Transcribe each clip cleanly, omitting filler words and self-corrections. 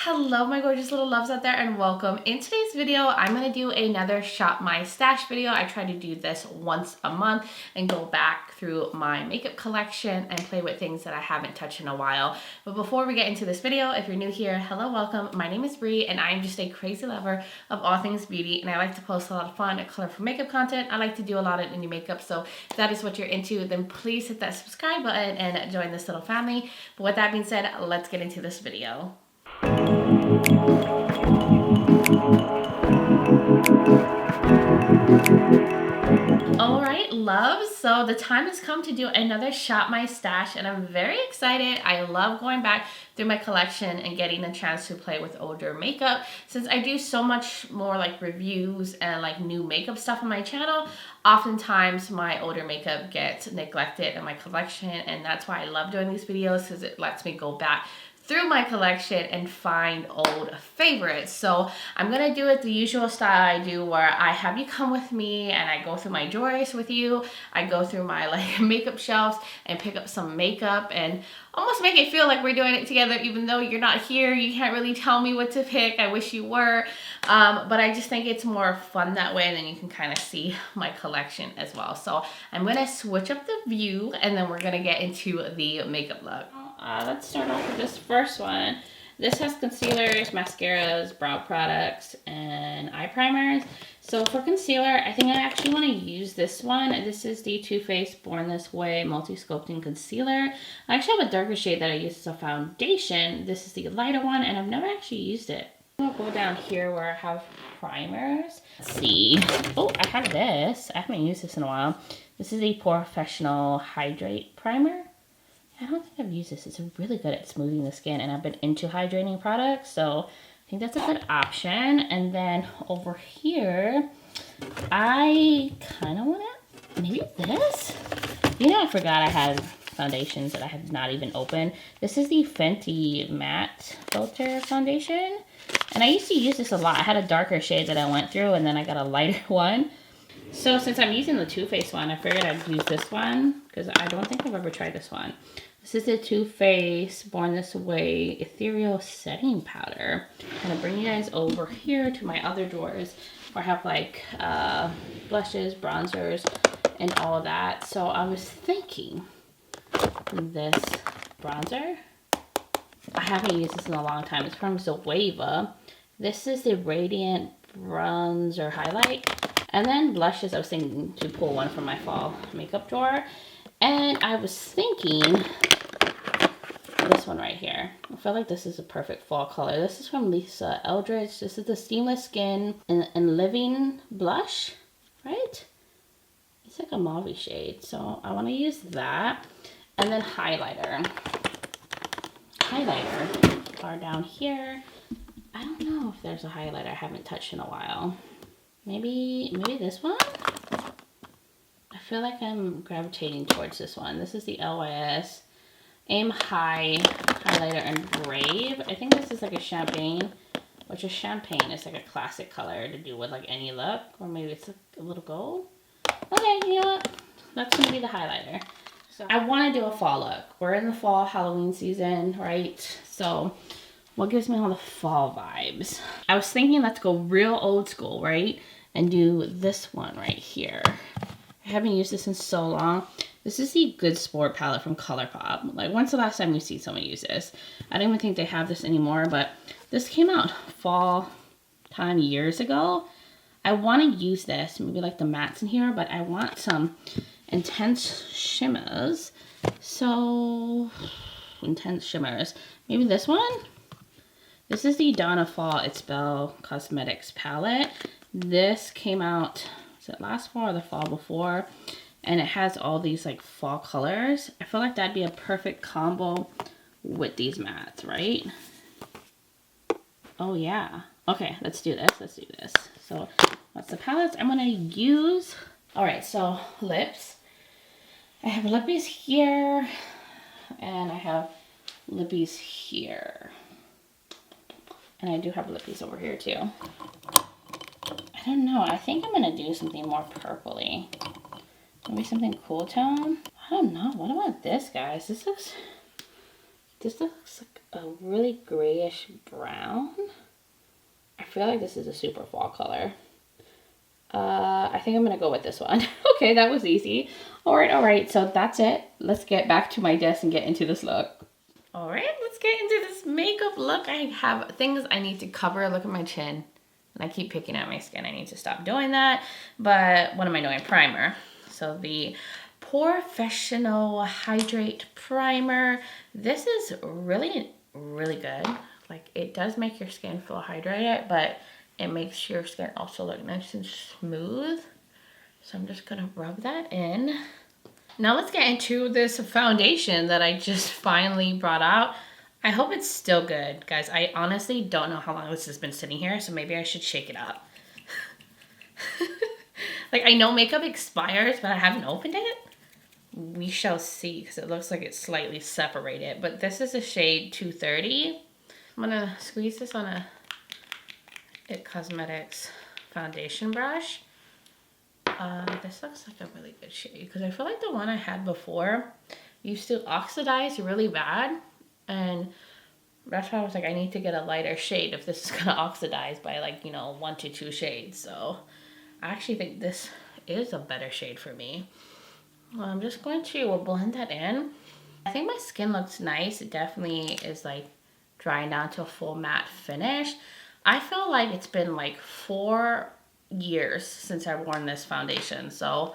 Hello my gorgeous little loves out there and welcome. In today's video, I'm going to do another Shop My Stash video. I try to do this once a month and go back through my makeup collection and play with things that I haven't touched in a while. But before we get into this video, if you're new here, hello, welcome. My name is Bree and I'm just a crazy lover of all things beauty, and I like to post a lot of fun and colorful makeup content. I like to do a lot of indie makeup, so if that is what you're into, then please hit that subscribe button and join this little family. But with that being said, let's get into this video. Alright loves, so the time has come to do another Shop My Stash and I'm very excited. I love going back through my collection and getting a chance to play with older makeup. Since I do so much more like reviews and like new makeup stuff on my channel, oftentimes my older makeup gets neglected in my collection, and that's why I love doing these videos, because it lets me go back through my collection and find old favorites. So I'm gonna do it the usual style I do, where I have you come with me and I go through my drawers with you. I go through my like makeup shelves and pick up some makeup and almost make it feel like we're doing it together, even though you're not here. You can't really tell me what to pick. I wish you were. But I just think it's more fun that way, and then you can kind of see my collection as well. So I'm gonna switch up the view and then we're gonna get into the makeup look. Let's start off with this first one. This has concealers, mascaras, brow products, and eye primers. So for concealer, I think I actually want to use this one. This is the Too Faced Born This Way Multi-Sculpting Concealer. I actually have a darker shade that I use as a foundation. This is the lighter one, and I've never actually used it. I'll go down here where I have primers. Let's see. Oh, I have this. I haven't used this in a while. This is the Professional Hydrate Primer. I don't think I've used this. It's really good at smoothing the skin, and I've been into hydrating products, so I think that's a good option. And then over here, I kind of want to, maybe this? You know, I forgot I had foundations that I had not even opened. This is the Fenty Matte Filter Foundation, and I used to use this a lot. I had a darker shade that I went through, and then I got a lighter one. So since I'm using the Too Faced one, I figured I'd use this one, because I don't think I've ever tried this one. This is the Too Faced Born This Way Ethereal Setting Powder. I'm gonna bring you guys over here to my other drawers where I have like blushes, bronzers, and all of that. So I was thinking this bronzer. I haven't used this in a long time. It's from Zoeva. This is the Radiant Bronzer Highlight. And then blushes, I was thinking to pull one from my fall makeup drawer. And I was thinking this one right here. I feel like this is a perfect fall color. This is from Lisa Eldridge. This is the Seamless Skin and Living Blush, right? It's like a mauve shade. So I want to use that. And then highlighter. Highlighter are down here. I don't know if there's a highlighter I haven't touched in a while. Maybe this one? I feel like I'm gravitating towards this one. This is the LYS Aim High Highlighter in Brave. I think this is like a champagne, which is champagne. It's like a classic color to do with like any look, or maybe it's like a little gold. Okay, you know what? That's gonna be the highlighter. So I want to do a fall look. We're in the fall Halloween season, right? So what gives me all the fall vibes? I was thinking let's go real old school, right? And do this one right here. I haven't used this in so long. This is the Good Sport Palette from Colourpop. Like, when's the last time you see someone use this? I don't even think they have this anymore, but this came out fall time years ago. I want to use this, maybe like the mattes in here, but I want some intense shimmers. So, intense shimmers. Maybe this one? This is the Dawn of Fall Itsbel Cosmetics palette. This came out, was it last fall or the fall before? And it has all these like fall colors. I feel like that'd be a perfect combo with these mattes, right? Oh yeah. Okay, let's do this. Let's do this. So that's the palettes I'm gonna use. All right, so lips. I have lippies here and I have lippies here. And I do have lippies over here too. I don't know. I think I'm going to do something more purpley. Maybe something cool tone. I don't know. What about this, guys? This looks like a really grayish brown. I feel like this is a super fall color. I think I'm gonna go with this one. Okay, that was easy. All right, so that's it. Let's get back to my desk and get into this look. All right, let's get into this makeup look. I have things I need to cover. Look at my chin. And I keep picking at my skin. I need to stop doing that. But what am I doing? Primer. So the Professional Hydrate Primer. This is really, really good. Like, it does make your skin feel hydrated, but it makes your skin also look nice and smooth. So I'm just gonna rub that in. Now let's get into this foundation that I just finally brought out. I hope it's still good, guys. I honestly don't know how long this has been sitting here, so maybe I should shake it up. Like, I know makeup expires, but I haven't opened it. We shall see, because it looks like it's slightly separated. But this is a shade 230. I'm gonna squeeze this on a It Cosmetics foundation brush. This looks like a really good shade, because I feel like the one I had before used to oxidize really bad, and that's why I was like, I need to get a lighter shade if this is gonna oxidize by, like, you know, 1 to 2 shades. So I actually think this is a better shade for me. I'm just going to blend that in. I think my skin looks nice. It definitely is like drying down to a full matte finish. I feel like it's been like 4 years since I've worn this foundation, so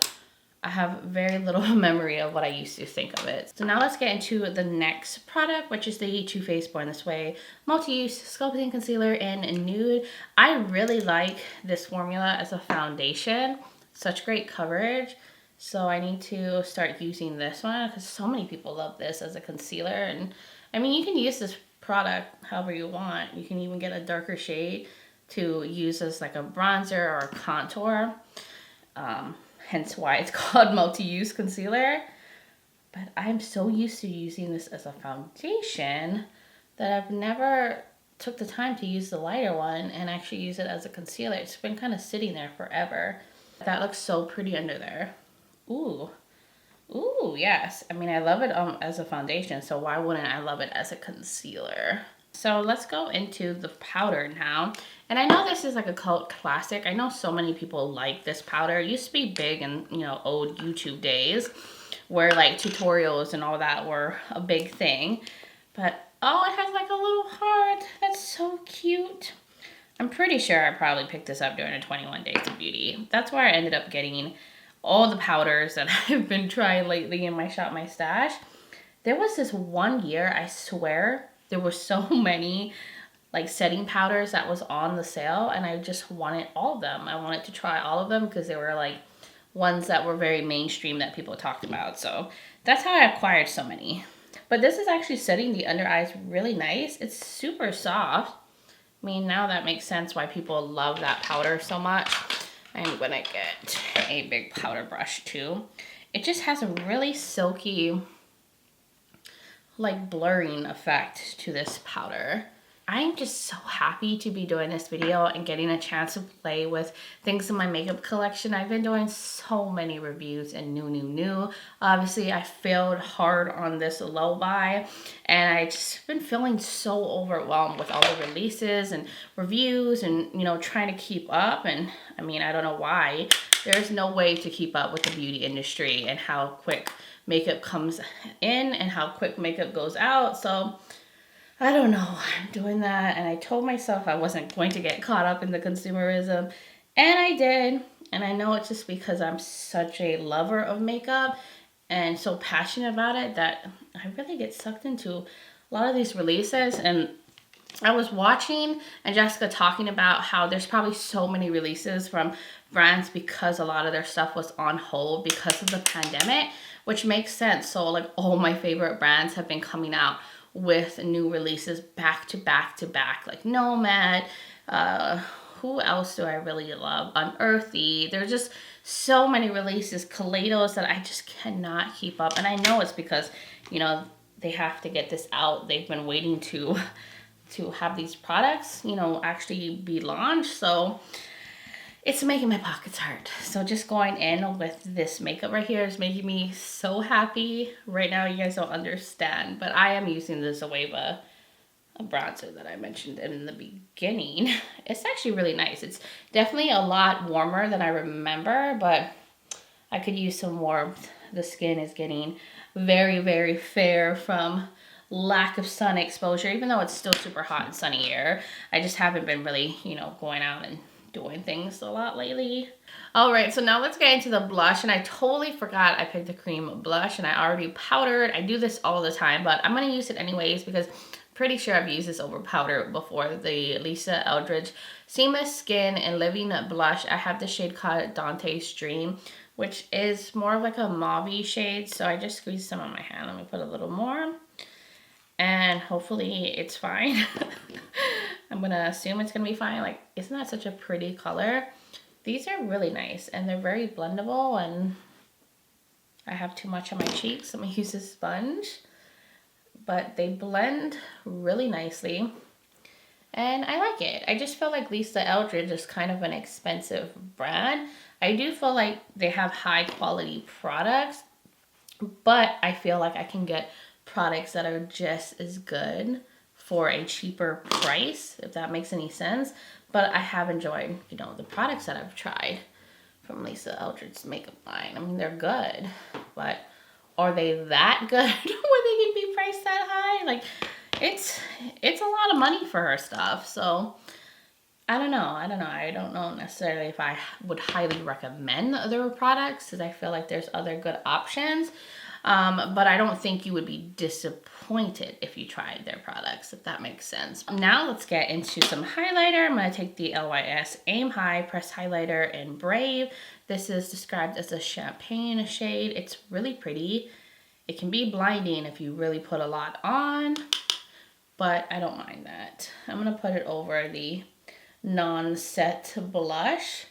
I have very little memory of what I used to think of it. So now let's get into the next product, which is the Too Faced Born This Way Multi-Use Sculpting Concealer in Nude. I really like this formula as a foundation. Such great coverage. So I need to start using this one, because so many people love this as a concealer. And I mean, you can use this product however you want. You can even get a darker shade to use as like a bronzer or a contour. Hence why it's called multi-use concealer. But I'm so used to using this as a foundation that I've never took the time to use the lighter one and actually use it as a concealer. It's been kind of sitting there forever. That looks so pretty under there. Ooh. Ooh, yes. I mean, I love it as a foundation, so why wouldn't I love it as a concealer? So let's go into the powder now. And I know this is like a cult classic. I know so many people like this powder. It used to be big in, you know, old YouTube days where like tutorials and all that were a big thing. But, oh, it has like a little heart. That's so cute. I'm pretty sure I probably picked this up during a 21 Days of Beauty. That's where I ended up getting all the powders that I've been trying lately in my Shop My Stash. There was this one year, I swear, there were so many like setting powders that was on the sale, and I just wanted all of them. I wanted to try all of them because they were like ones that were very mainstream that people talked about. So that's how I acquired so many. But this is actually setting the under eyes really nice. It's super soft. I mean, now that makes sense why people love that powder so much. I'm gonna get a big powder brush too. It just has a really silky, like blurring effect to this powder. I'm just so happy to be doing this video and getting a chance to play with things in my makeup collection. I've been doing so many reviews and new. Obviously, I failed hard on this low buy, and I just been feeling so overwhelmed with all the releases and reviews and, you know, trying to keep up. And I mean, I don't know why. There's no way to keep up with the beauty industry and how quick makeup comes in and how quick makeup goes out. So I don't know, I'm doing that, and I told myself I wasn't going to get caught up in the consumerism, and I did. And I know it's just because I'm such a lover of makeup and so passionate about it that I really get sucked into a lot of these releases. And I was watching and Jessica talking about how there's probably so many releases from brands because a lot of their stuff was on hold because of the pandemic, which makes sense. So like all my favorite brands have been coming out with new releases back to back, like Nomad. Who else do I really love? Unearthly. There's just so many releases, Kaleidos, that I just cannot keep up. And I know it's because, you know, they have to get this out. They've been waiting to have these products, you know, actually be launched. So it's making my pockets hurt. So just going in with this makeup right here is making me so happy. Right now, you guys don't understand, but I am using the Zoeva bronzer that I mentioned in the beginning. It's actually really nice. It's definitely a lot warmer than I remember, but I could use some warmth. The skin is getting very, very fair from lack of sun exposure, even though it's still super hot and sunny here. I just haven't been really, you know, going out and doing things a lot lately. All right, so now let's get into the blush, and I totally forgot I picked the cream blush, and I already powdered. I do this all the time, but I'm gonna use it anyways because I'm pretty sure I've used this over powder before. The Lisa Eldridge Seamless Skin and Living Blush. I have the shade called Dante's Dream, which is more of like a mauve shade, so I just squeezed some on my hand. Let me put a little more, and hopefully it's fine. I'm gonna assume it's gonna be fine. Like, isn't that such a pretty color? These are really nice, and they're very blendable, and I have too much on my cheeks. I'm gonna use a sponge, but they blend really nicely, and I like it. I just feel like Lisa Eldridge is kind of an expensive brand. I do feel like they have high quality products, but I feel like I can get products that are just as good for a cheaper price, if that makes any sense. But I have enjoyed, you know, the products that I've tried from Lisa Eldridge's makeup line. I mean, they're good, but are they that good where they can be priced that high? Like, it's a lot of money for her stuff. So I don't know. I don't know necessarily if I would highly recommend their products, because I feel like there's other good options. But I don't think you would be disappointed if you tried their products, if that makes sense. Now let's get into some highlighter. I'm going to take the LYS Aim High Pressed Highlighter in Brave. This is described as a champagne shade. It's really pretty. It can be blinding if you really put a lot on, but I don't mind that. I'm going to put it over the non-set blush.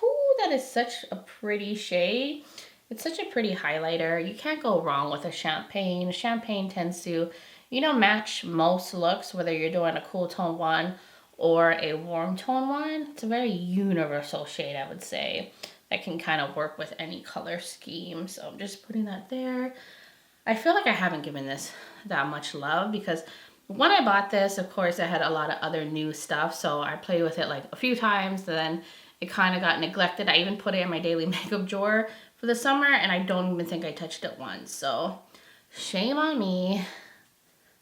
Ooh, that is such a pretty shade. It's such a pretty highlighter. You can't go wrong with a champagne. Champagne tends to, you know, match most looks, whether you're doing a cool tone one or a warm tone one. It's a very universal shade, I would say, that can kind of work with any color scheme. So I'm just putting that there. I feel like I haven't given this that much love because when I bought this, of course, I had a lot of other new stuff. So I played with it like a few times, then it kind of got neglected. I even put it in my daily makeup drawer for the summer, and I don't even think I touched it once. So shame on me.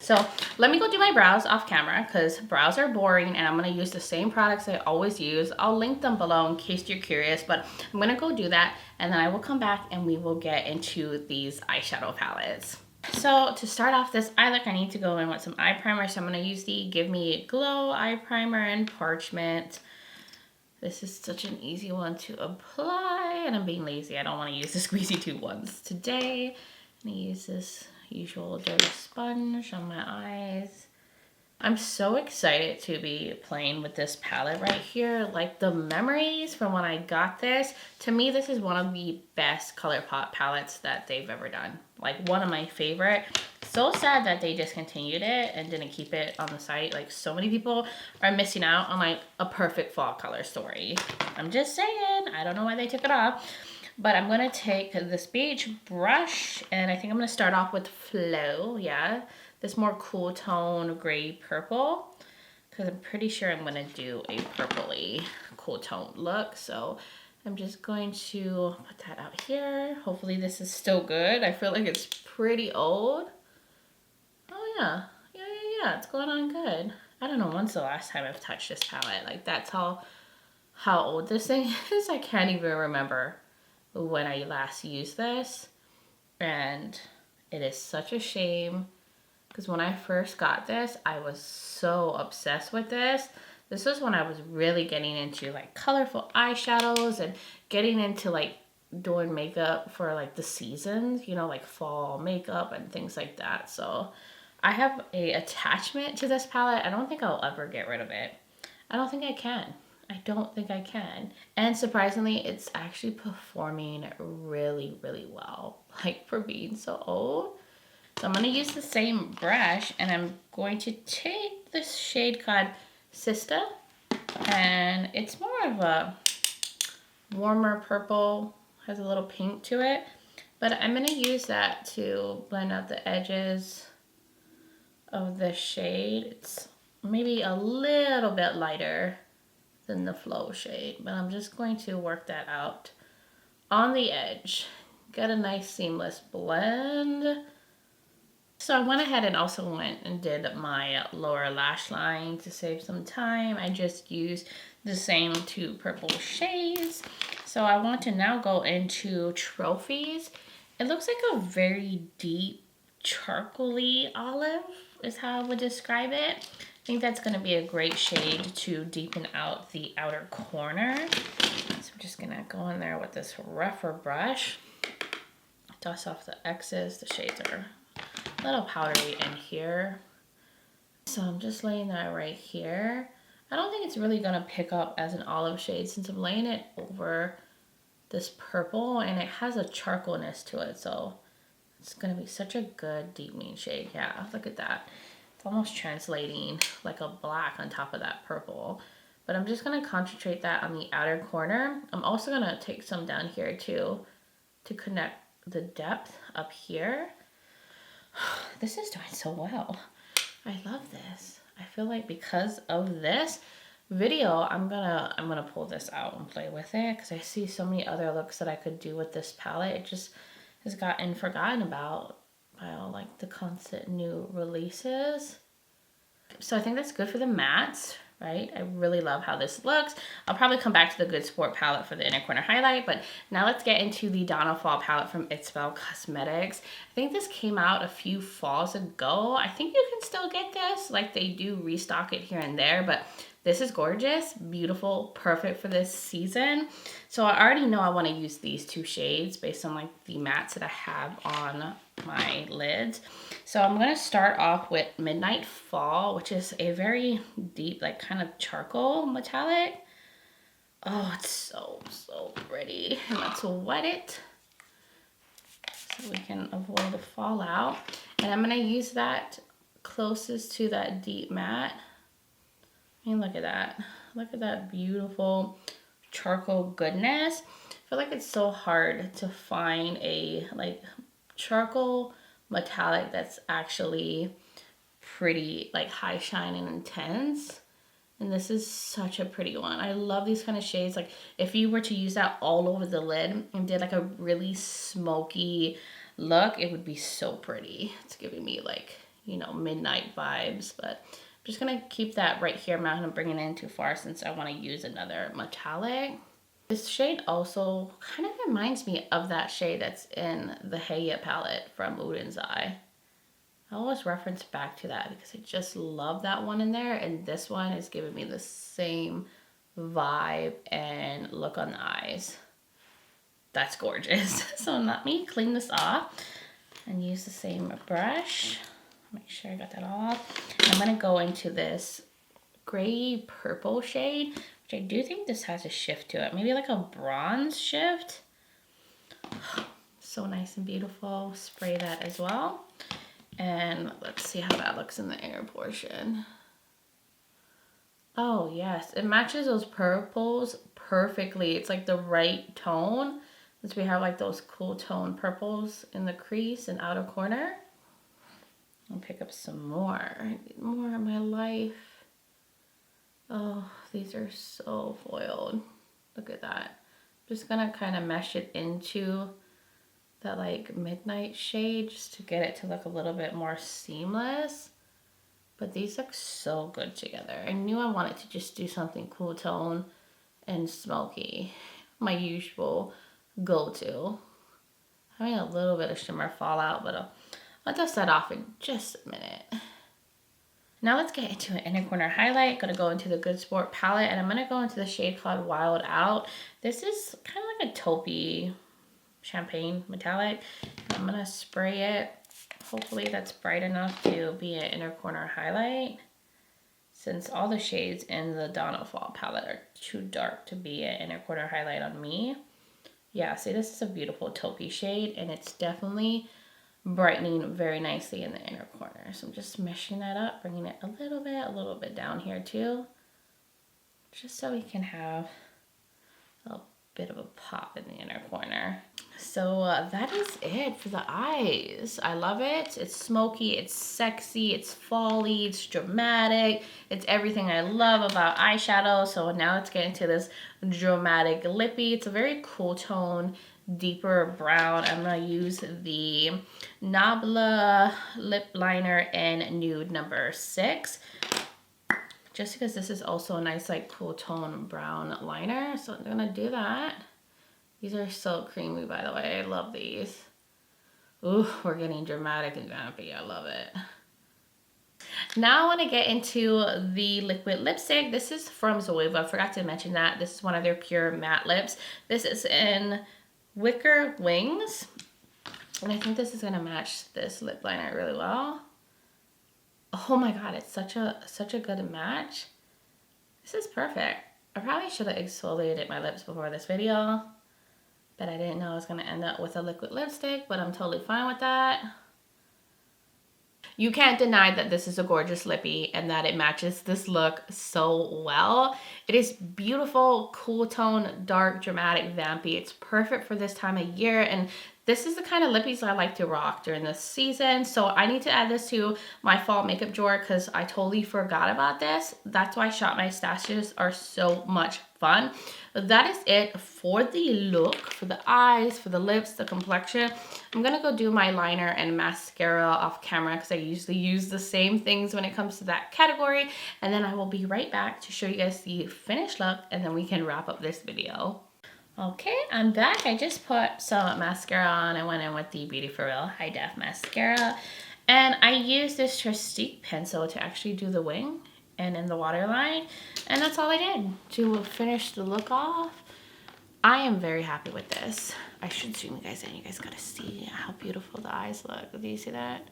So let me go do my brows off camera because brows are boring, and I'm going to use the same products I always use. I'll link them below in case you're curious, but I'm going to go do that, and then I will come back and we will get into these eyeshadow palettes. So to start off this eye look, I need to go in with some eye primer. So I'm going to use the Give Me Glow eye primer in Parchment. This is such an easy one to apply, and I'm being lazy. I don't want to use the squeezy tube ones today. I'm going to use this usual dirty sponge on my eyes. I'm so excited to be playing with this palette right here. Like, the memories from when I got this, to me, this is one of the best Colourpop palettes that they've ever done. Like, one of my favorite. So sad that they discontinued it and didn't keep it on the site. Like, so many people are missing out on like a perfect fall color story. I'm just saying, I don't know why they took it off. But I'm going to take this beige brush, and I think I'm going to start off with Flow, yeah. This more cool tone gray purple, because I'm pretty sure I'm going to do a purpley cool tone look. So I'm just going to put that out here. Hopefully this is still good. I feel like it's pretty old. Oh yeah, it's going on good. I don't know when's the last time I've touched this palette. Like, that's how old this thing is. I can't even remember when I last used this, and it is such a shame because when I first got this, I was so obsessed with this. This was when I was really getting into like colorful eyeshadows and getting into like doing makeup for like the seasons, you know, like fall makeup and things like that. So I have a attachment to this palette. I don't think I'll ever get rid of it. I don't think I can. I don't think I can. And surprisingly, it's actually performing really, really well, like for being so old. So I'm going to use the same brush, and I'm going to take this shade called Sista, and it's more of a warmer purple, has a little pink to it, but I'm going to use that to blend out the edges of this shade. It's maybe a little bit lighter than the Flow shade, but I'm just going to work that out on the edge. Get a nice seamless blend. So I went ahead and also went and did my lower lash line to save some time. I just used the same two purple shades. So I want to now go into Trophies. It looks like a very deep charcoaly olive is how I would describe it. I think that's going to be a great shade to deepen out the outer corner. So I'm just going to go in there with this rougher brush. Dust off the excess. The shades are a little powdery in here. So I'm just laying that right here. I don't think it's really going to pick up as an olive shade since I'm laying it over this purple and it has a charcoalness to it. So it's going to be such a good deepening shade. Yeah, look at that. It's almost translating like a black on top of that purple. But I'm just going to concentrate that on the outer corner. I'm also going to take some down here too to connect the depth up here. This is doing so well. I love this. I feel like because of this video, I'm gonna pull this out and play with it because I see so many other looks that I could do with this palette. It just has gotten forgotten about by all like the constant new releases. So I think that's good for the mattes, right? I really love how this looks. I'll probably come back to the Good Sport palette for the inner corner highlight, but now let's get into the Dawn of Fall palette from Itsbel Cosmetics. I think this came out a few falls ago. I think you can still get this, like they do restock it here and there, but this is gorgeous, beautiful, perfect for this season. So I already know I want to use these two shades based on like the mattes that I have on my lids. So I'm going to start off with Midnight Fall, which is a very deep, like kind of charcoal metallic. Oh, it's so pretty. And let's wet it so we can avoid the fallout. And I'm going to use that closest to that deep matte. I mean, look at that. Look at that beautiful charcoal goodness. I feel like it's so hard to find a like charcoal metallic that's actually pretty like high shine and intense. And this is such a pretty one. I love these kind of shades. Like if you were to use that all over the lid and did like a really smoky look, it would be so pretty. It's giving me like, you know, midnight vibes, but I'm just gonna keep that right here. I'm not gonna bring it in too far since I wanna use another metallic. This shade also kind of reminds me of that shade that's in the Heya palette from Udin's Eye. I always reference back to that because I just love that one in there, and this one is giving me the same vibe and look on the eyes. That's gorgeous. So let me clean this off and use the same brush. Make sure I got that all off. I'm gonna go into this gray purple shade, which I do think this has a shift to it. Maybe like a bronze shift. So nice and beautiful. Spray that as well. And let's see how that looks in the inner portion. Oh yes, it matches those purples perfectly. It's like the right tone. Since we have like those cool tone purples in the crease and outer corner. I'll pick up some more. I need more in my life. Oh, these are so foiled. Look at that. Just gonna kind of mesh it into that like midnight shade just to get it to look a little bit more seamless. But these look so good together. I knew I wanted to just do something cool tone and smoky. My usual go-to. Having a little bit of shimmer fallout, but I'll dust that off in just a minute. Now let's get into an inner corner highlight. Gonna go into the Good Sport palette, and I'm gonna go into the shade called Wild Out. This is kind of like a taupey champagne metallic. I'm gonna spray it. Hopefully that's bright enough to be an inner corner highlight, since all the shades in the Dawn of Fall palette are too dark to be an inner corner highlight on me. Yeah, see, this is a beautiful taupey shade, and it's definitely brightening very nicely in the inner corner. So I'm just meshing that up, bringing it a little bit down here too, just so we can have a bit of a pop in the inner corner. So that is it for the eyes. I love it. It's smoky, it's sexy, it's fall-y, it's dramatic. It's everything I love about eyeshadow. So now let's get into this dramatic lippy. It's a very cool tone, deeper brown. I'm gonna use the Nabla lip liner in nude number 6. Just because this is also a nice like cool tone brown liner. So I'm gonna do that. These are so creamy, by the way. I love these. Ooh, we're getting dramatic and vampy. I love it. Now I want to get into the liquid lipstick. This is from Zoeva. I forgot to mention that. This is one of their pure matte lips. This is in Wicker Wings. And I think this is going to match this lip liner really well. Oh my god, it's such a good match. This is perfect. I probably should have exfoliated my lips before this video. But I didn't know I was going to end up with a liquid lipstick, but I'm totally fine with that. You can't deny that this is a gorgeous lippy and that it matches this look so well. It is beautiful, cool tone, dark, dramatic, vampy. It's perfect for this time of year, and this is the kind of lippies I like to rock during this season. So I need to add this to my fall makeup drawer because I totally forgot about this. That's why Shop My Stashes are so much fun. But that is it for the look, for the eyes, for the lips, the complexion. I'm gonna go do my liner and mascara off camera because I usually use the same things when it comes to that category. And then I will be right back to show you guys the finished look, and then we can wrap up this video. Okay, I'm back. I just put some mascara on. I went in with the Beauty For Real High Def Mascara. And I used this Trestique pencil to actually do the wing and in the waterline. And that's all I did to finish the look off. I am very happy with this. I should zoom you guys in. You guys gotta see how beautiful the eyes look. Do you see that?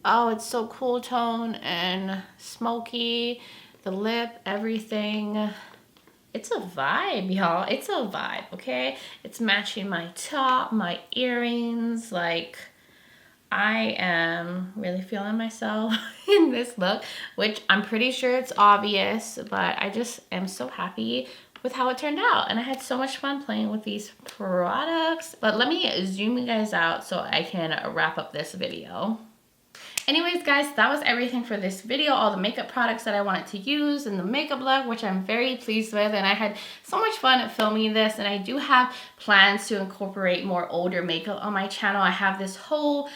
Oh, it's so cool tone and smoky. The lip, everything. It's a vibe, y'all. It's a vibe, okay? It's matching my top, my earrings. Like, I am really feeling myself in this look, which I'm pretty sure it's obvious, but I just am so happy with how it turned out. And I had so much fun playing with these products. But let me zoom you guys out so I can wrap up this video. Anyways, guys, that was everything for this video. All the makeup products that I wanted to use in the makeup look, which I'm very pleased with. And I had so much fun filming this. And I do have plans to incorporate more older makeup on my channel. I have this whole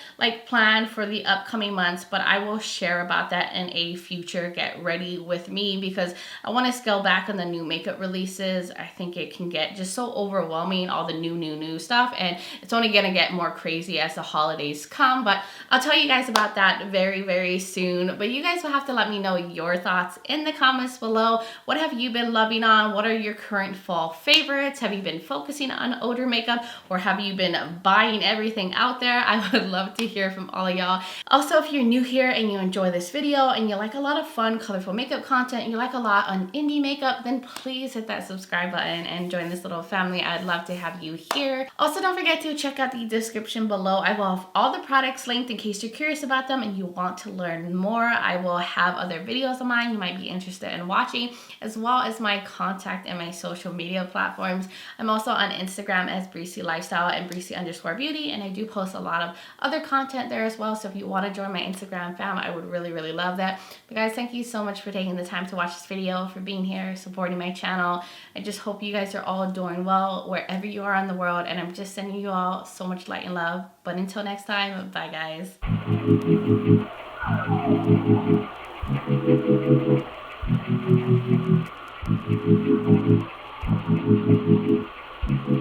plan for the upcoming months, but I will share about that in a future Get Ready With Me, because I want to scale back on the new makeup releases. I think it can get just so overwhelming, all the new stuff. And it's only going to get more crazy as the holidays come. But I'll tell you guys about that very soon. But you guys will have to let me know your thoughts in the comments below. What have you been loving on? What are your current fall favorites? Have you been focusing on older makeup, or have you been buying everything out there? I would love to hear from all of y'all. Also, if you're new here and you enjoy this video and you like a lot of fun, colorful makeup content, and you like a lot on indie makeup, then please hit that subscribe button and join this little family. I'd love to have you here. Also, don't forget to check out the description below. I will have all the products linked in case you're curious about them and you want to learn more. I will have other videos of mine you might be interested in watching, as well as my contact and my social media platforms. I'm also on Instagram as Breezy Lifestyle and Breezy_Beauty, and I do post a lot of other content there as well. So if you want to join my Instagram fam, I would really love that. But guys, thank you so much for taking the time to watch this video, for being here, supporting my channel. I just hope you guys are all doing well wherever you are in the world, and I'm just sending you all so much light and love. But until next time, bye guys.